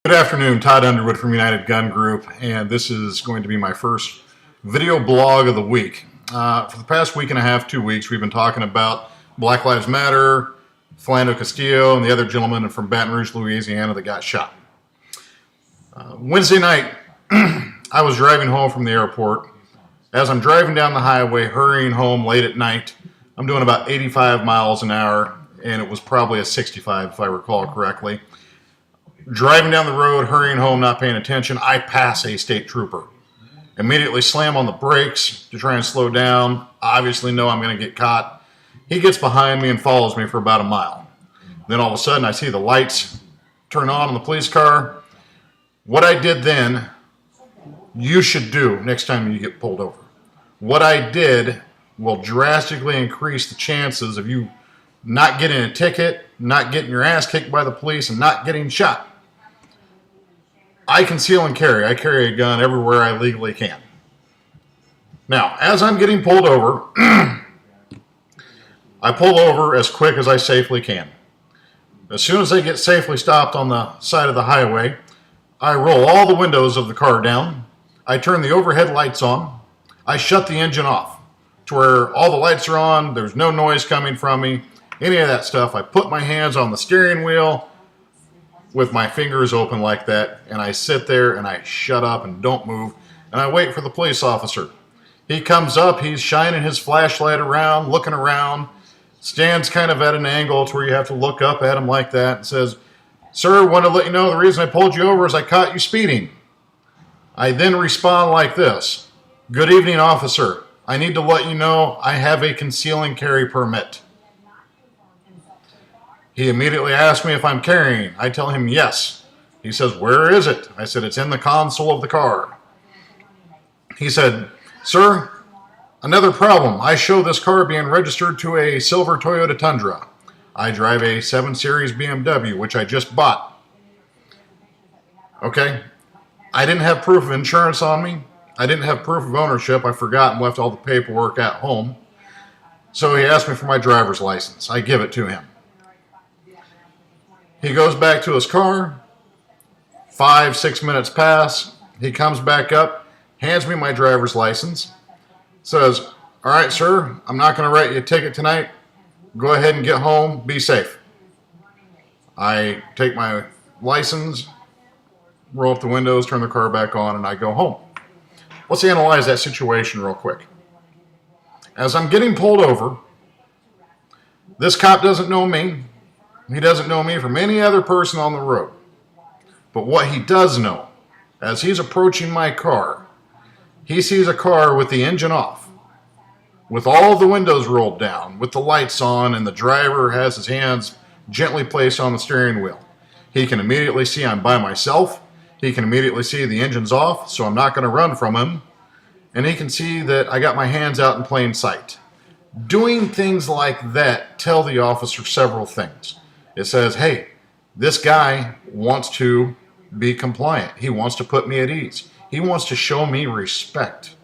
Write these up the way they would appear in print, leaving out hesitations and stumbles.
Good afternoon, Todd Underwood from United Gun Group, and this is going to be my first video blog of the week. For the past week and a half, 2 weeks, we've been talking about Black Lives Matter, Philando Castillo, and the other gentleman from Baton Rouge, Louisiana that got shot. Wednesday night, I was driving home from the airport. As I'm driving down the highway, hurrying home late at night, I'm doing about 85 miles an hour, and it was probably a 65 if I recall correctly. Driving down the road, hurrying home, not paying attention, I pass a state trooper. Immediately slam on the brakes to try and slow down. Obviously know I'm going to get caught. He gets behind me and follows me for about a mile. Then all of a sudden I see the lights turn on the police car. What I did then, you should do next time you get pulled over. What I did will drastically increase the chances of you not getting a ticket, not getting your ass kicked by the police, and not getting shot. I conceal and carry. I carry a gun everywhere I legally can. Now, as I'm getting pulled over, I pull over as quick as I safely can. As soon as I get safely stopped on the side of the highway, I roll all the windows of the car down. I turn the overhead lights on. I shut the engine off to where all the lights are on. There's no noise coming from me, any of that stuff. I put my hands on the steering wheel with my fingers open like that, and I sit there and I shut up and don't move, and I wait for the police officer. He comes up, he's shining his flashlight around, looking around, stands kind of at an angle to where you have to look up at him like that, and says, "Sir, want to let you know the reason I pulled you over is I caught you speeding." I then respond like this: "Good evening, officer. I need to let you know I have a conceal and carry permit." He immediately asks me if I'm carrying. I tell him yes. He says, "Where is it?" I said, "It's in the console of the car." He said, "Sir, another problem. I show this car being registered to a silver Toyota Tundra. I drive a 7 Series BMW, which I just bought." Okay. I didn't have proof of insurance on me. I didn't have proof of ownership. I forgot and left all the paperwork at home. So he asked me for my driver's license. I give it to him. He goes back to his car. 5-6 minutes pass. He comes back up, hands me my driver's license, says, "All right, sir, I'm not going to write you a ticket tonight. Go ahead and get home. Be safe." I take my license, roll up the windows, turn the car back on, and I go home. Let's analyze that situation real quick. As I'm getting pulled over, this cop doesn't know me. He doesn't know me from any other person on the road. But what he does know, as he's approaching my car, he sees a car with the engine off, with all the windows rolled down, with the lights on, and the driver has his hands gently placed on the steering wheel. He can immediately see I'm by myself. He can immediately see the engine's off, so I'm not going to run from him. And he can see that I got my hands out in plain sight. Doing things like that tell the officer several things. It says, hey, this guy wants to be compliant. He wants to put me at ease. He wants to show me respect.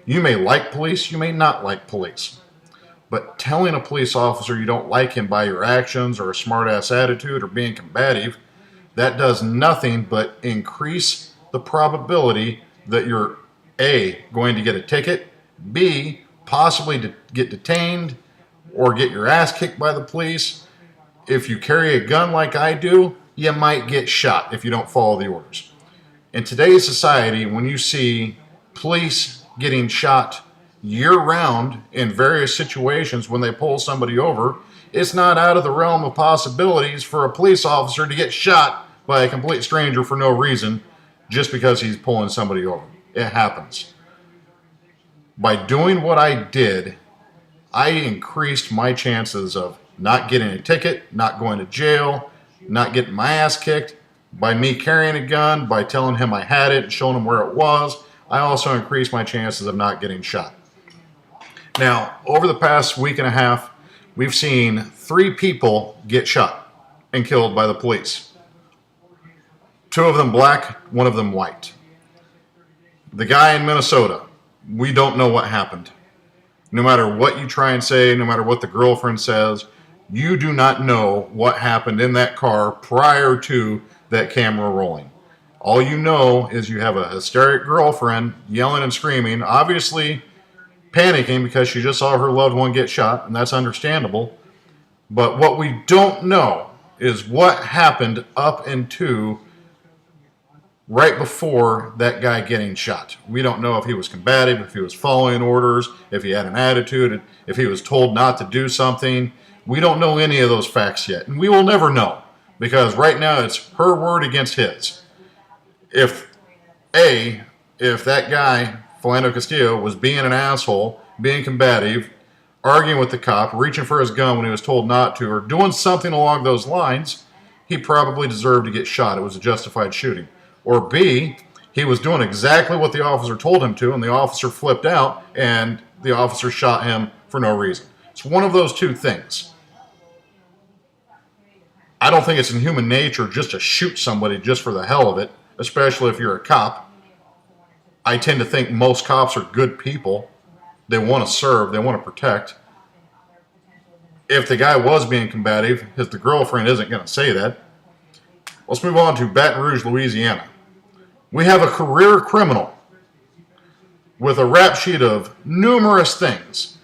You may like police, you may not like police. But telling a police officer you don't like him by your actions or a smart-ass attitude or being combative, that does nothing but increase the probability that you're A, going to get a ticket, B, possibly to get detained or get your ass kicked by the police. If you carry a gun like I do, you might get shot if you don't follow the orders. In today's society, when you see police getting shot year-round in various situations when they pull somebody over, it's not out of the realm of possibilities for a police officer to get shot by a complete stranger for no reason just because he's pulling somebody over. It happens. By doing what I did, I increased my chances of not getting a ticket, not going to jail, not getting my ass kicked. By me carrying a gun, by telling him I had it and showing him where it was, I also increased my chances of not getting shot. Now, over the past week and a half, we've seen 3 people get shot and killed by the police. 2 of them black, 1 of them white. The guy in Minnesota, we don't know what happened. No matter what you try and say, no matter what the girlfriend says, you do not know what happened in that car prior to that camera rolling. All you know is you have a hysteric girlfriend yelling and screaming, obviously panicking because she just saw her loved one get shot, and that's understandable. But what we don't know is what happened up into right before that guy getting shot. We don't know if he was combative, if he was following orders, if he had an attitude, if he was told not to do something. We don't know any of those facts yet, and we will never know, because right now it's her word against his. If that guy, Philando Castillo, was being an asshole, being combative, arguing with the cop, reaching for his gun when he was told not to, or doing something along those lines, he probably deserved to get shot. It was a justified shooting. Or B, he was doing exactly what the officer told him to, and the officer flipped out, and the officer shot him for no reason. It's one of those two things. I don't think it's in human nature just to shoot somebody just for the hell of it, especially if you're a cop. I tend to think most cops are good people. They want to serve, they want to protect. If the guy was being combative, the girlfriend isn't going to say that. Let's move on to Baton Rouge, Louisiana. We have a career criminal with a rap sheet of numerous things.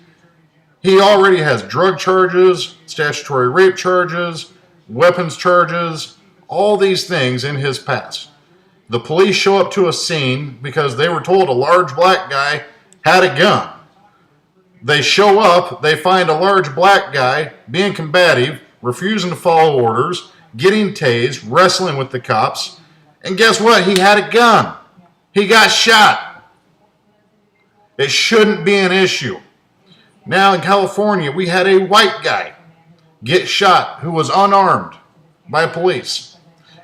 He already has drug charges, statutory rape charges, weapons charges, all these things in his past. The police show up to a scene because they were told a large black guy had a gun. They show up, they find a large black guy being combative, refusing to follow orders, getting tased, wrestling with the cops, and guess what? He had a gun. He got shot. It shouldn't be an issue. Now in California, we had a white guy get shot who was unarmed by police.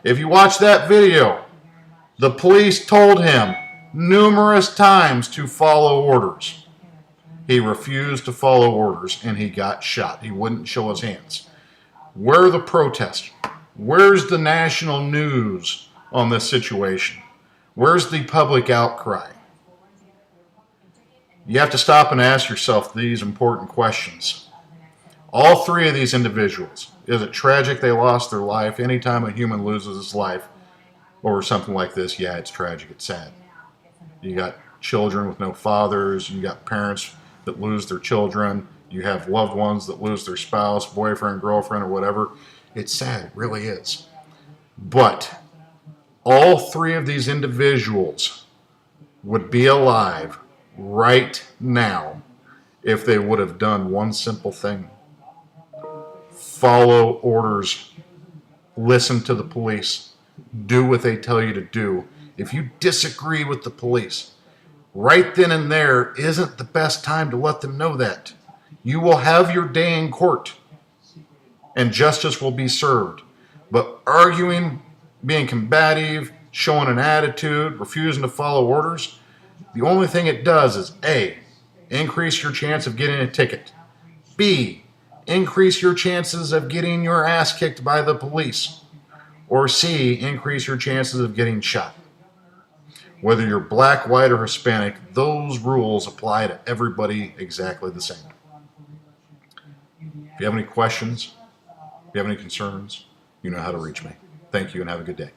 If you watch that video, the police told him numerous times to follow orders. He refused to follow orders and he got shot. He wouldn't show his hands. Where are the protests? Where's the national news on this situation? Where's the public outcry? You have to stop and ask yourself these important questions. All three of these individuals, is it tragic they lost their life? Anytime a human loses his life over something like this, yeah, it's tragic, it's sad. You got children with no fathers, you got parents that lose their children, you have loved ones that lose their spouse, boyfriend, girlfriend, or whatever. It's sad, it really is. But all three of these individuals would be alive right now if they would have done one simple thing. Follow orders. Listen to the police. Do what they tell you to do. If you disagree with the police, right then and there isn't the best time to let them know that. You will have your day in court, and justice will be served. But arguing, being combative, showing an attitude, refusing to follow orders, the only thing it does is A, increase your chance of getting a ticket. B, increase your chances of getting your ass kicked by the police. Or C, increase your chances of getting shot. Whether you're black, white, or Hispanic, those rules apply to everybody exactly the same. If you have any questions, if you have any concerns, you know how to reach me. Thank you and have a good day.